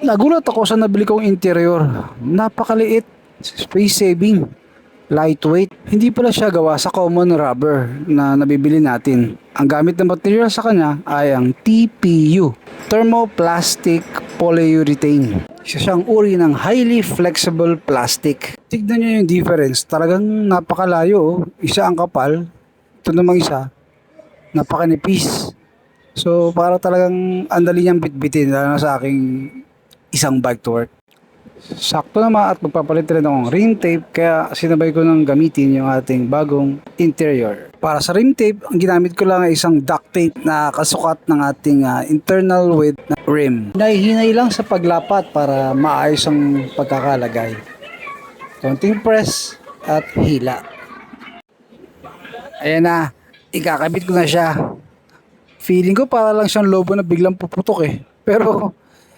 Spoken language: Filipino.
Nagulat ako sa nabili kong interior. Napakaliit, space saving, lightweight. Hindi pala siya gawa sa common rubber na nabibili natin. Ang gamit na material sa kanya ay ang TPU, Thermoplastic Polyurethane. Isa siyang uri ng highly flexible plastic. Tignan niyo yung difference. Talagang napakalayo. Oh. Isa ang kapal. Ito namang isa, napakanipis. So para talagang andali niyang bitbitin lalo na sa aking isang bike to work. Sakto naman at magpapalit rin akong rim tape kaya sinabay ko nang gamitin yung ating bagong interior. Para sa rim tape, ang ginamit ko lang ay isang duct tape na kasukat ng ating internal width na rim. Nahihinay lang sa paglapat para maayos ang pagkakalagay. Konting press at hila. Ayan na, ikakabit ko na siya. Feeling ko para lang siyang lobo na biglang puputok eh. Pero